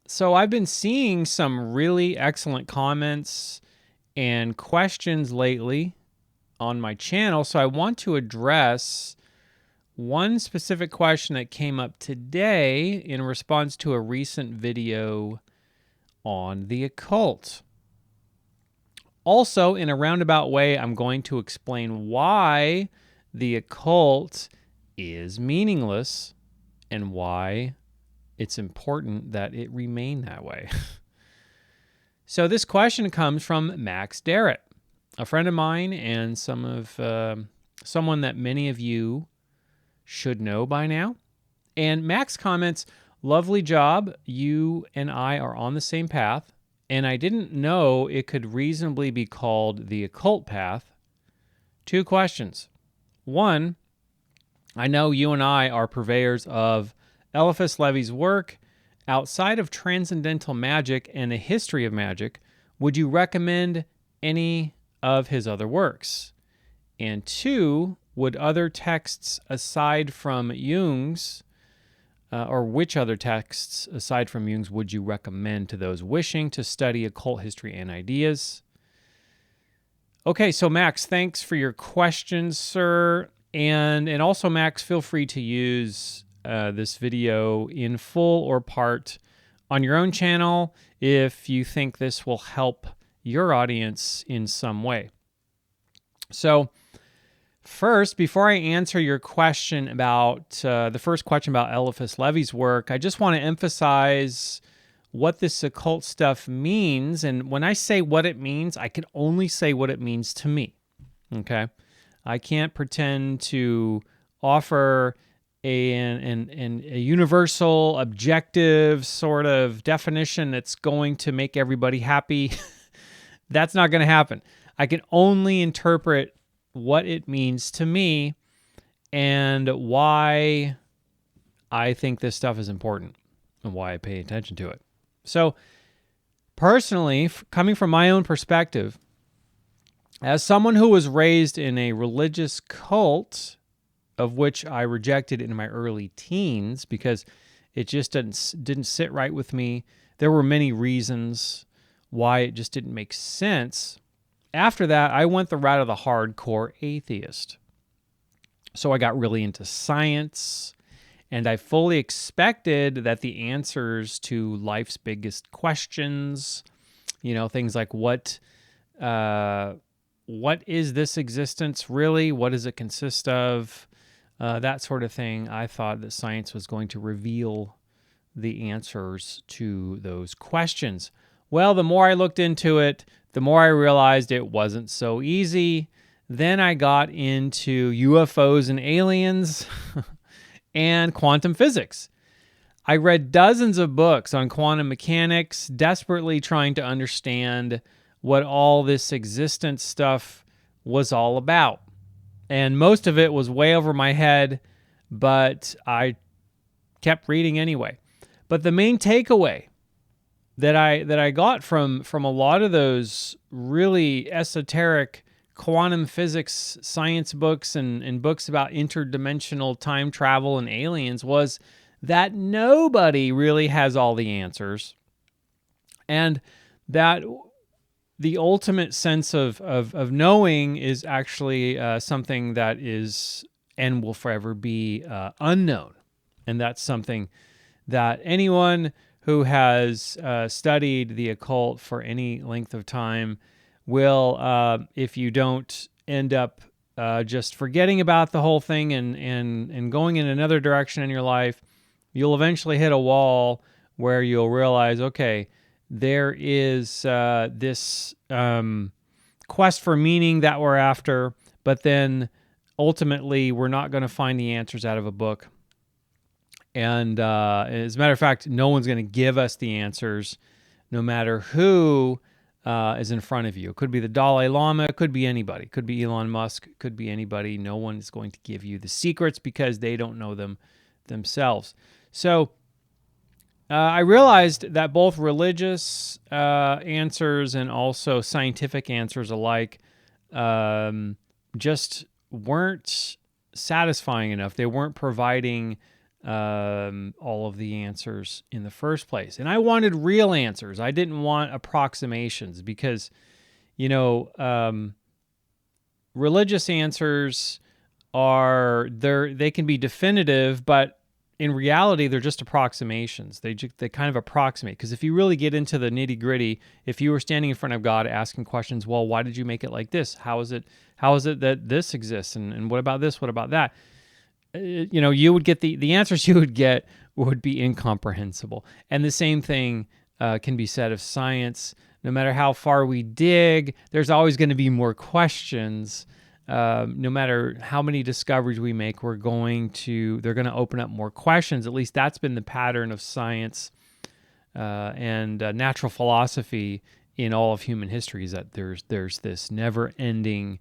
So I've been seeing some really excellent comments and questions lately on my channel. So I want to address one specific question that came up today in response to a recent video on the occult. Also, in a roundabout way, I'm going to explain why the occult is meaningless and why it's important that it remain that way. So this question comes from Max Darrett, a friend of mine and someone that many of you should know by now. And Max comments, "Lovely job. You and I are on the same path, and I didn't know it could reasonably be called the occult path." Two questions. One, I know you and I are purveyors of Eliphas Levy's work. Outside of transcendental magic and the history of magic, would you recommend any of his other works? And two, would other texts aside from Jung's, or which other texts aside from Jung's would you recommend to those wishing to study occult history and ideas? Okay, so Max, thanks for your questions, sir. And also, Max, feel free to use this video in full or part on your own channel if you think this will help your audience in some way. So first, before I answer your question about the first question about Eliphas Levy's work, I just want to emphasize what this occult stuff means. And when I say what it means, I can only say what it means to me. Okay? I can't pretend to offer a universal, objective sort of definition that's going to make everybody happy. That's not going to happen. I can only interpret what it means to me and why I think this stuff is important and why I pay attention to it. So, personally, coming from my own perspective, as someone who was raised in a religious cult, of which I rejected in my early teens because it just didn't sit right with me. There were many reasons why it just didn't make sense. After that, I went the route of the hardcore atheist. So I got really into science, and I fully expected that the answers to life's biggest questions, things like what is this existence really? What does it consist of? That sort of thing. I thought that science was going to reveal the answers to those questions. Well, the more I looked into it, the more I realized it wasn't so easy. Then I got into UFOs and aliens and quantum physics. I read dozens of books on quantum mechanics, desperately trying to understand what all this existence stuff was all about. And most of it was way over my head, but I kept reading anyway. But the main takeaway that I got from a lot of those really esoteric quantum physics science books and books about interdimensional time travel and aliens was that nobody really has all the answers, and that the ultimate sense of knowing is actually something that is and will forever be unknown. And that's something that anyone who has studied the occult for any length of time will, if you don't end up just forgetting about the whole thing and going in another direction in your life, you'll eventually hit a wall where you'll realize, okay, there is this quest for meaning that we're after, but then ultimately we're not going to find the answers out of a book. And as a matter of fact, no one's going to give us the answers, no matter who is in front of you. It could be the Dalai Lama, it could be anybody, it could be Elon Musk, it could be anybody. No one is going to give you the secrets because they don't know them themselves. So I realized that both religious answers and also scientific answers alike just weren't satisfying enough. They weren't providing all of the answers in the first place. And I wanted real answers. I didn't want approximations because, religious answers they can be definitive, but in reality, they're just approximations. They kind of approximate. Because if you really get into the nitty gritty, if you were standing in front of God asking questions, well, why did you make it like this? How is it that this exists? And what about this? What about that? You would get the answers you would get would be incomprehensible. And the same thing can be said of science. No matter how far we dig, there's always going to be more questions. No matter how many discoveries we make, they're going to open up more questions. At least that's been the pattern of science and natural philosophy in all of human history, is that there's this never-ending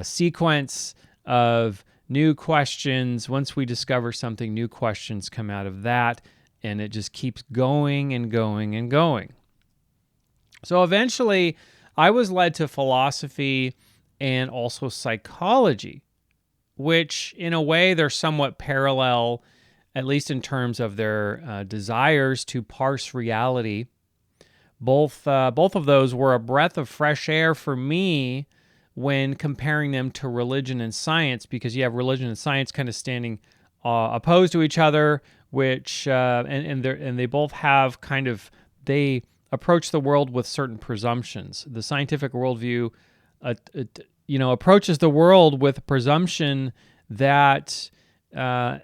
sequence of new questions. Once we discover something, new questions come out of that, and it just keeps going and going and going. So eventually, I was led to philosophy and also psychology, which in a way they're somewhat parallel, at least in terms of their desires to parse reality. Both of those were a breath of fresh air for me when comparing them to religion and science, because you have religion and science kind of standing opposed to each other, which and they both have they approach the world with certain presumptions. The scientific worldview approaches the world with a presumption that the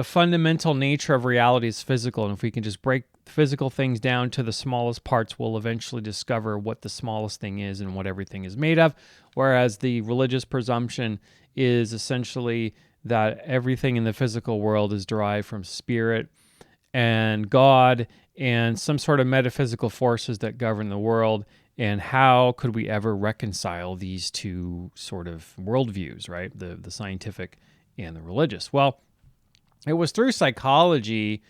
fundamental nature of reality is physical, and if we can just break physical things down to the smallest parts, we'll eventually discover what the smallest thing is and what everything is made of. Whereas the religious presumption is essentially that everything in the physical world is derived from spirit and God and some sort of metaphysical forces that govern the world. And how could we ever reconcile these two sort of worldviews, right? The scientific and the religious. Well, it was through psychology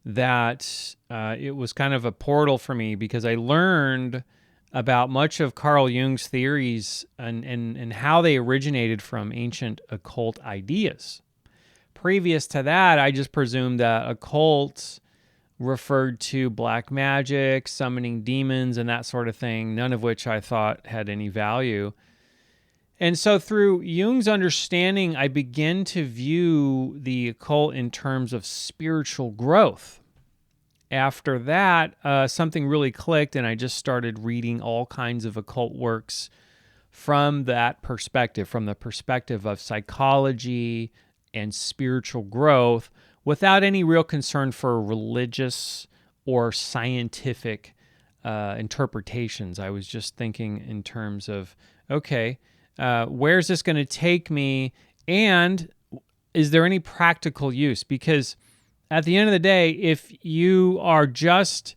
that it was kind of a portal for me, because I learned about much of Carl Jung's theories and how they originated from ancient occult ideas. Previous to that, I just presumed that occult referred to black magic, summoning demons, and that sort of thing, none of which I thought had any value. And so through Jung's understanding, I began to view the occult in terms of spiritual growth. After that, something really clicked, and I just started reading all kinds of occult works from that perspective, from the perspective of psychology and spiritual growth, without any real concern for religious or scientific interpretations. I was just thinking in terms of, okay, where's this going to take me? And is there any practical use? Because at the end of the day, if you are just,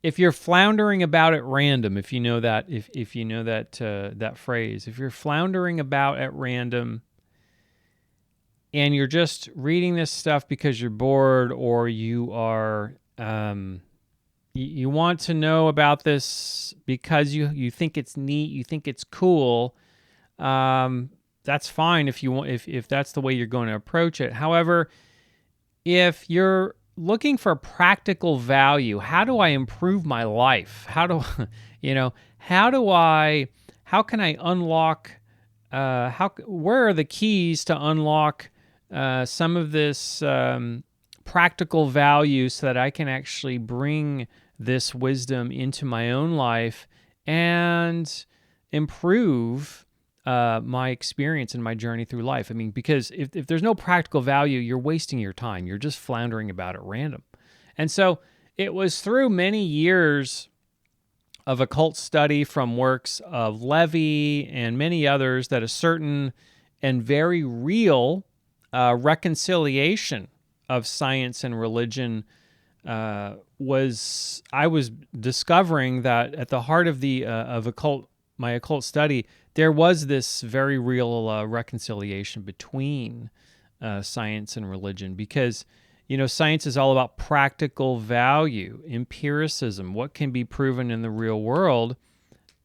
if you're floundering about at random, if you know that, if you know that phrase, if you're floundering about at random and you're just reading this stuff because you're bored, or you are you want to know about this because you think it's neat, you think it's cool, that's fine if you want, if that's the way you're going to approach it. However, if you're looking for practical value, how do I improve my life? How can I unlock, where are the keys to unlock some of this practical value so that I can actually bring this wisdom into my own life and improve my experience and my journey through life? I mean, because if there's no practical value, you're wasting your time. You're just floundering about at random. And so it was through many years of occult study from works of Levy and many others that a certain and very real reconciliation of science and religion I was discovering that at the heart of my occult study, there was this very real reconciliation between science and religion, because science is all about practical value, empiricism, what can be proven in the real world,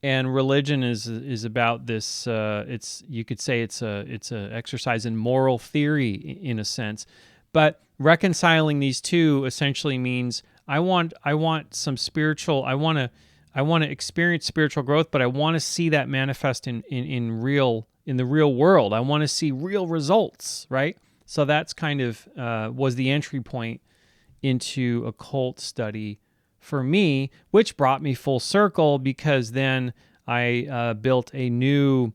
and religion is about this. It's, you could say it's a exercise in moral theory in a sense, but reconciling these two essentially means I want some spiritual. I want to experience spiritual growth, but I want to see that manifest in the real world. I want to see real results, right? So that's kind of was the entry point into occult study for me, which brought me full circle, because then I built a new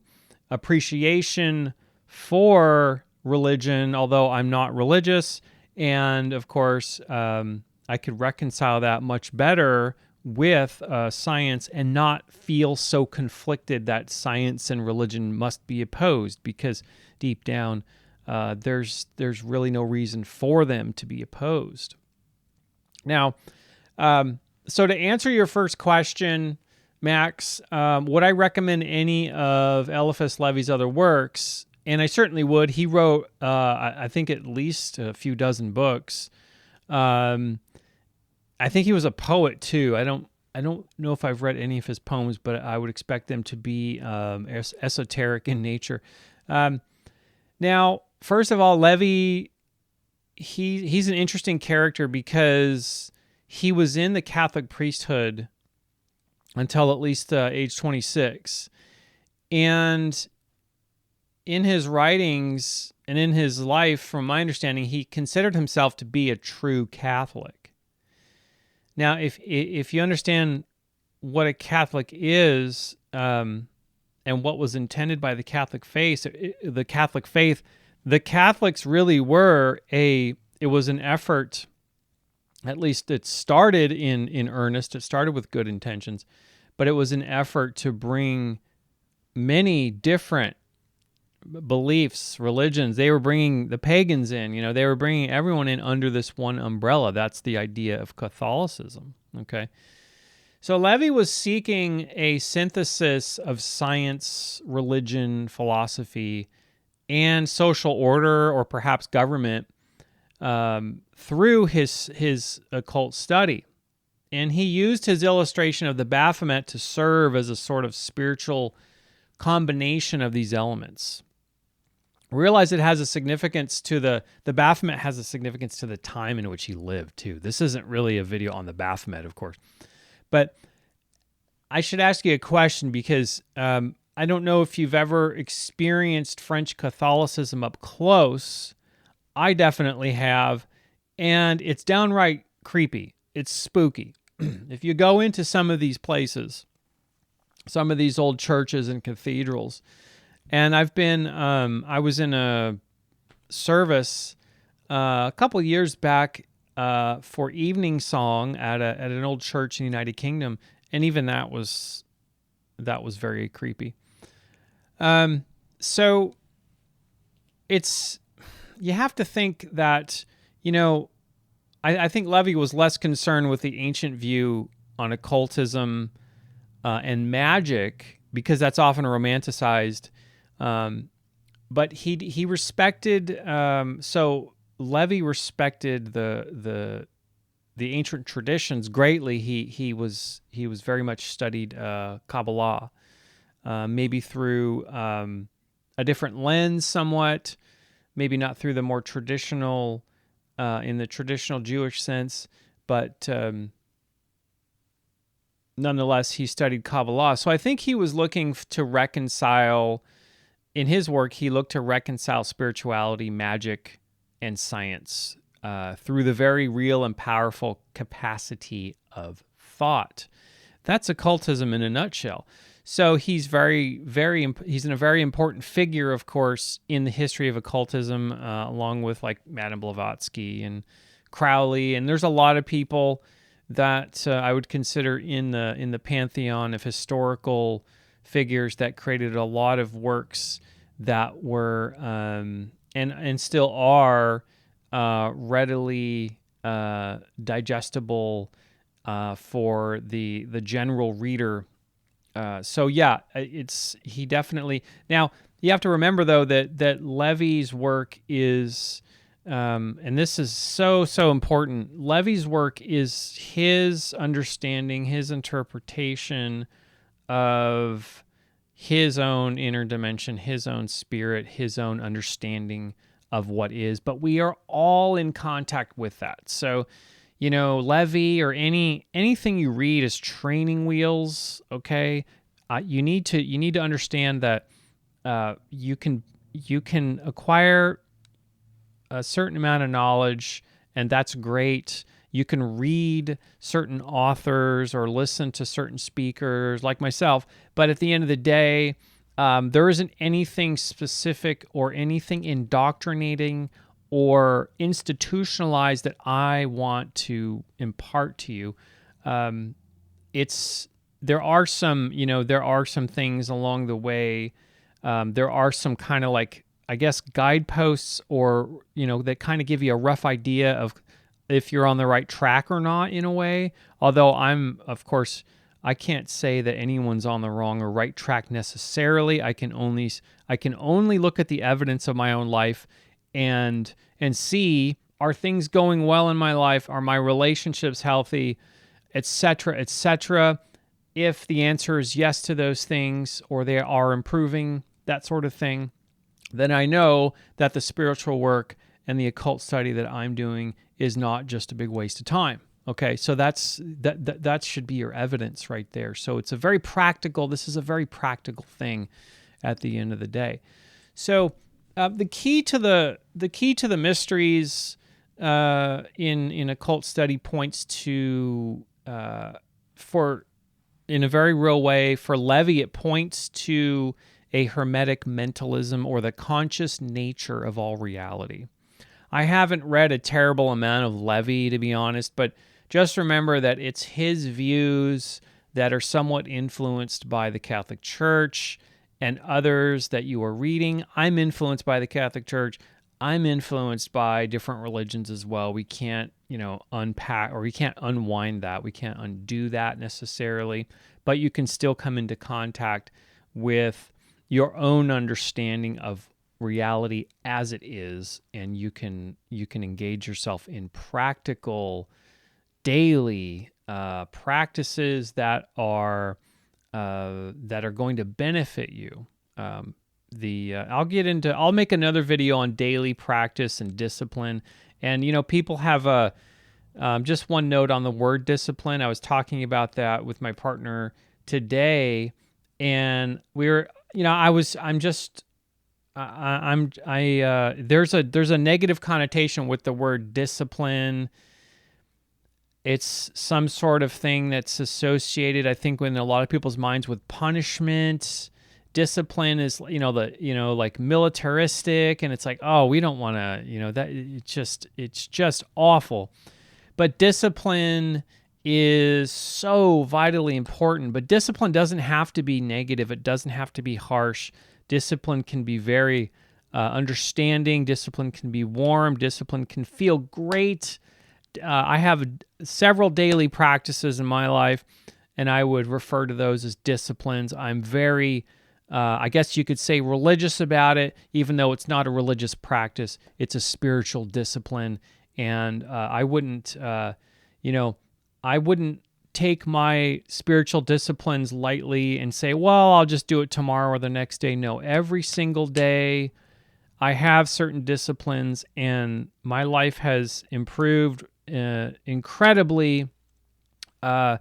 appreciation for religion, although I'm not religious. And of course, I could reconcile that much better with science and not feel so conflicted that science and religion must be opposed, because deep down, there's really no reason for them to be opposed. Now, so to answer your first question, Max, would I recommend any of Eliphas Levy's other works? And I certainly would. He wrote, I think, at least a few dozen books. I think he was a poet too. I don't know if I've read any of his poems, but I would expect them to be esoteric in nature. Now, first of all, Levy, he's an interesting character because he was in the Catholic priesthood until at least age 26. And in his writings and in his life, from my understanding, he considered himself to be a true Catholic. Now, if you understand what a Catholic is, and what was intended by the Catholic faith, the Catholics really were it was an effort. At least it started in earnest. It started with good intentions, but it was an effort to bring many different beliefs, religions. They were bringing the pagans in, they were bringing everyone in under this one umbrella. That's the idea of Catholicism, okay? So Levy was seeking a synthesis of science, religion, philosophy, and social order, or perhaps government, through his occult study. And he used his illustration of the Baphomet to serve as a sort of spiritual combination of these elements. Realize it has a significance to the Baphomet has a significance to the time in which he lived too. This isn't really a video on the Baphomet, of course. But I should ask you a question, because I don't know if you've ever experienced French Catholicism up close. I definitely have, and it's downright creepy. It's spooky. If you go into some of these places, some of these old churches and cathedrals, and I was in a service a couple years back for evening song at an old church in the United Kingdom, and even that was very creepy. So you have to think that, I think Levy was less concerned with the ancient view on occultism and magic, because that's often romanticized. But he respected, so Levy respected the ancient traditions greatly. He was very much studied Kabbalah, maybe through a different lens somewhat, maybe not through the more traditional, in the traditional Jewish sense, but nonetheless, he studied Kabbalah. So I think he was looking to reconcile, in his work, he looked to reconcile spirituality, magic, and science through the very real and powerful capacity of thought. That's occultism in a nutshell. So he's he's a very important figure, of course, in the history of occultism, along with like Madame Blavatsky and Crowley. And there's a lot of people that I would consider in the pantheon of historical figures that created a lot of works that were and still are readily digestible for the general reader. So yeah, he definitely. Now you have to remember though that Levy's work is, and this is so important. Levy's work is his understanding, his interpretation of his own inner dimension, his own spirit, his own understanding of what is, but we are all in contact with that. So, Levy or anything you read is training wheels. Okay, you need to understand that you can acquire a certain amount of knowledge, and that's great. You can read certain authors or listen to certain speakers like myself, but at the end of the day, there isn't anything specific or anything indoctrinating or institutionalized that I want to impart to you. There are some things along the way. There are some kind of like, I guess, guideposts or that kind of give you a rough idea of if you're on the right track or not in a way. Although I can't say that anyone's on the wrong or right track necessarily. I can only look at the evidence of my own life and see, are things going well in my life? Are my relationships healthy, etc., etc. If the answer is yes to those things, or they are improving, that sort of thing, then I know that the spiritual work and the occult study that I'm doing is not just a big waste of time. Okay, so that should be your evidence right there. So this is a very practical thing at the end of the day. So the key to the mysteries in occult study points to in a very real way, for Levy, it points to a hermetic mentalism, or the conscious nature of all reality. I haven't read a terrible amount of Levy, to be honest, but just remember that it's his views that are somewhat influenced by the Catholic Church and others that you are reading. I'm influenced by the Catholic Church. I'm influenced by different religions as well. We can't, unpack, or we can't unwind that. We can't undo that necessarily, but you can still come into contact with your own understanding of reality as it is, and you can engage yourself in practical daily practices that are going to benefit you. I'll make another video on daily practice and discipline, and people have just one note on the word discipline. I was talking about that with my partner today, and there's a negative connotation with the word discipline. It's some sort of thing that's associated, I think, in a lot of people's minds with punishment. Discipline is, like militaristic, and it's like, oh, we don't want to, that it's just awful. But discipline is so vitally important. But discipline doesn't have to be negative. It doesn't have to be harsh. Discipline can be very understanding. Discipline can be warm. Discipline can feel great. I have several daily practices in my life, and I would refer to those as disciplines. I'm very, I guess you could say, religious about it, even though it's not a religious practice. It's a spiritual discipline, and I wouldn't take my spiritual disciplines lightly and say, well, I'll just do it tomorrow or the next day. No, every single day I have certain disciplines, and my life has improved incredibly. And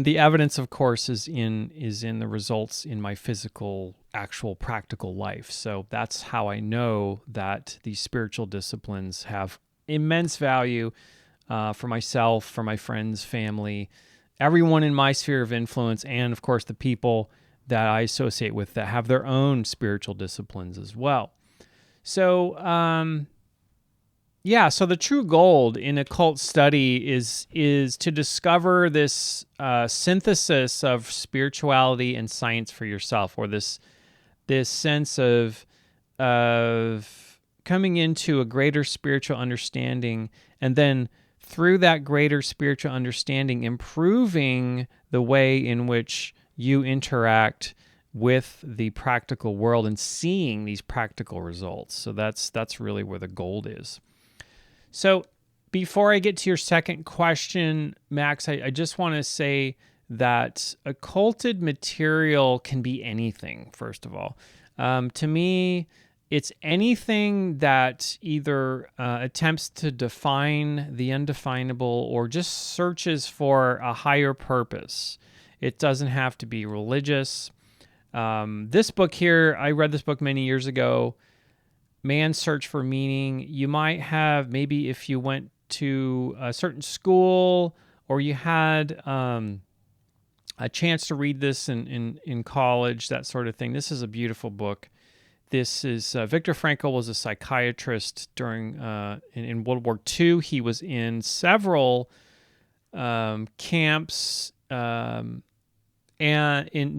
the evidence, of course, is in the results in my physical, actual, practical life. So that's how I know that these spiritual disciplines have immense value for myself, for my friends, family, everyone in my sphere of influence, and of course the people that I associate with that have their own spiritual disciplines as well. So, so the true gold in occult study is to discover this synthesis of spirituality and science for yourself, or this sense of coming into a greater spiritual understanding, and then through that greater spiritual understanding, improving the way in which you interact with the practical world and seeing these practical results. So that's really where the gold is. So before I get to your second question, Max, I just want to say that occulted material can be anything, first of all. To me, it's anything that either attempts to define the undefinable or just searches for a higher purpose. It doesn't have to be religious. This book here, I read this book many years ago, Man's Search for Meaning. You might have, maybe if you went to a certain school or you had a chance to read this in college, that sort of thing. This is a beautiful book. This is Viktor Frankl was a psychiatrist during in World War II. He was in several camps, and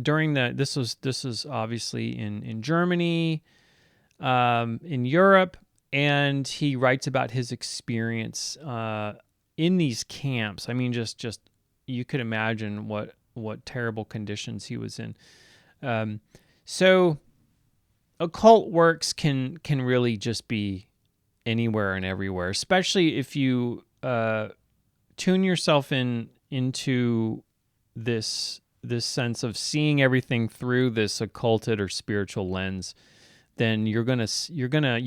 during this was obviously in Germany, in Europe, and he writes about his experience in these camps. I mean, just you could imagine what terrible conditions he was in. So occult works can really just be anywhere and everywhere, especially if you tune yourself into this sense of seeing everything through this occulted or spiritual lens. Then you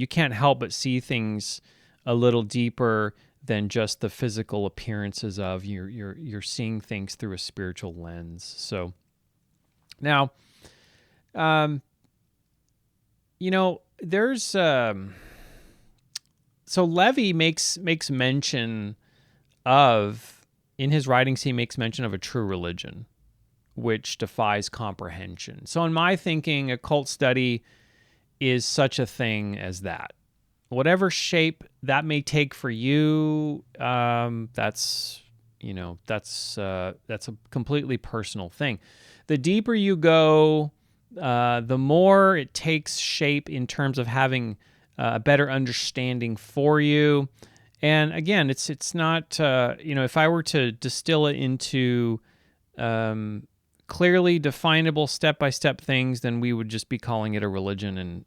can't help but see things a little deeper than just the physical appearances of. You're seeing things through a spiritual lens. So now, there's so Levy makes mention of, in his writings, he makes mention of a true religion, which defies comprehension. So in my thinking, occult study is such a thing as that. Whatever shape that may take for you, that's a completely personal thing. The deeper you go, the more it takes shape in terms of having a better understanding for you. And again, it's not if I were to distill it into clearly definable step-by-step things, then we would just be calling it a religion, and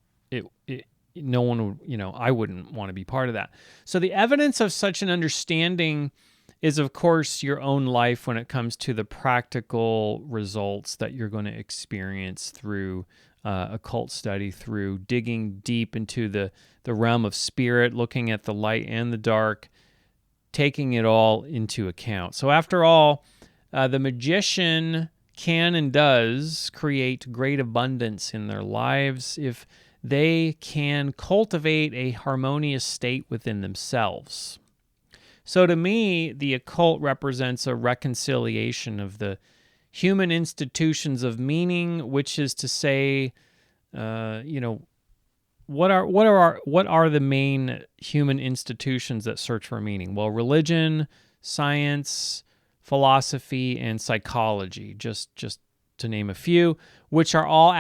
no one would, I wouldn't want to be part of that. So the evidence of such an understanding is, of course, your own life when it comes to the practical results that you're going to experience through occult study, through digging deep into the realm of spirit, looking at the light and the dark, taking it all into account. So after all, the magician can and does create great abundance in their lives if they can cultivate a harmonious state within themselves. So to me, the occult represents a reconciliation of the human institutions of meaning, which is to say, what are the main human institutions that search for meaning? Well, religion, science, philosophy, and psychology, just to name a few, which are all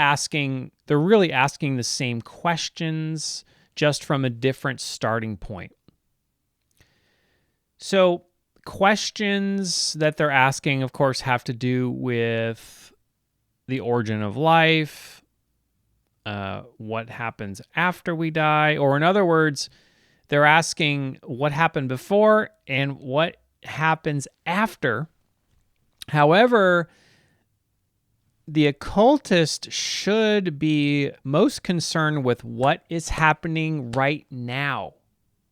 they're really asking the same questions, just from a different starting point. So questions that they're asking, of course, have to do with the origin of life, what happens after we die, or in other words, they're asking what happened before and what happens after. However, the occultist should be most concerned with what is happening right now.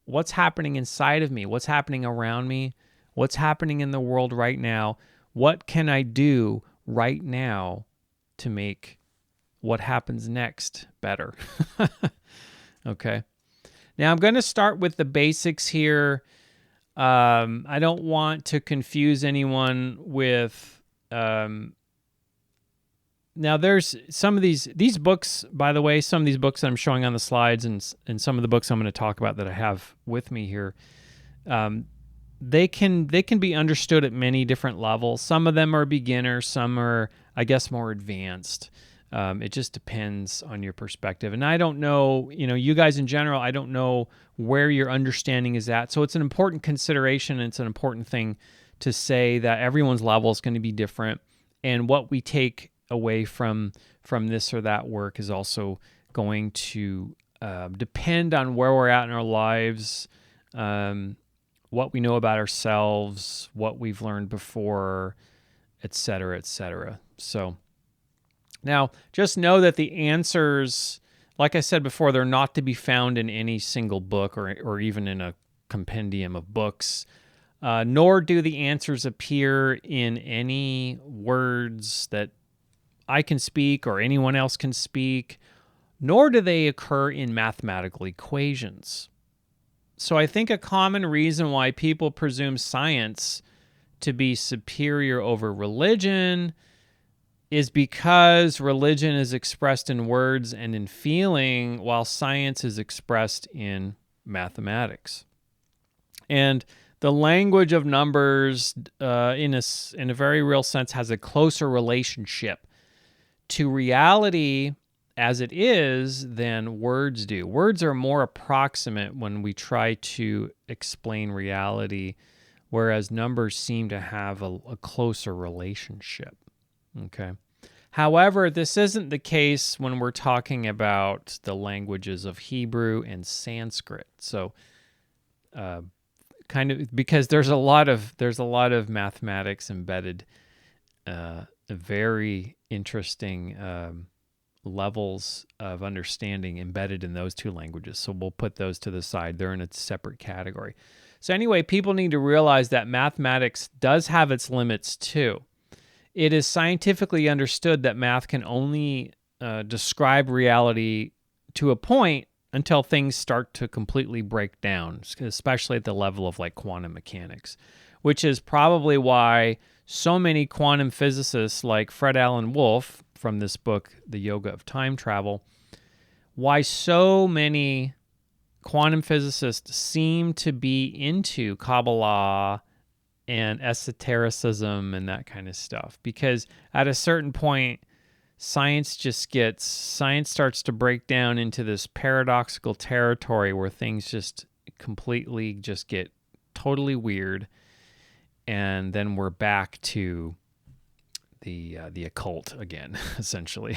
What's happening inside of me? What's happening around me? What's happening in the world right now? What can I do right now to make what happens next better? Okay. Now I'm going to start with the basics here. I don't want to confuse anyone with... Now, there's some of these books, by the way, some of these books that I'm showing on the slides and some of the books I'm going to talk about that I have with me here, they can be understood at many different levels. Some of them are beginner, some are, I guess, more advanced. It just depends on your perspective. And I don't know, you guys in general, I don't know where your understanding is at. So it's an important consideration, and it's an important thing to say that everyone's level is going to be different. And what we take away from this or that work is also going to depend on where we're at in our lives, what we know about ourselves, what we've learned before, etc., etc. So now just know that the answers, like I said before, they're not to be found in any single book or even in a compendium of books, nor do the answers appear in any words that I can speak or anyone else can speak, nor do they occur in mathematical equations. So I think a common reason why people presume science to be superior over religion is because religion is expressed in words and in feeling, while science is expressed in mathematics. And the language of numbers, in a very real sense, has a closer relationship to reality as it is than words do. Words are more approximate when we try to explain reality, whereas numbers seem to have a closer relationship. Okay. However, this isn't the case when we're talking about the languages of Hebrew and Sanskrit. So, kind of because there's a lot of mathematics embedded, very interesting levels of understanding embedded in those two languages. So we'll put those to the side. They're in a separate category. So anyway, people need to realize that mathematics does have its limits too. It is scientifically understood that math can only describe reality to a point until things start to completely break down, especially at the level of like quantum mechanics, which is probably why so many quantum physicists like Fred Alan Wolf from this book, The Yoga of Time Travel, why so many quantum physicists seem to be into Kabbalah and esotericism and that kind of stuff. Because at a certain point, science starts to break down into this paradoxical territory where things just completely just get totally weird. And then we're back to the occult again, essentially.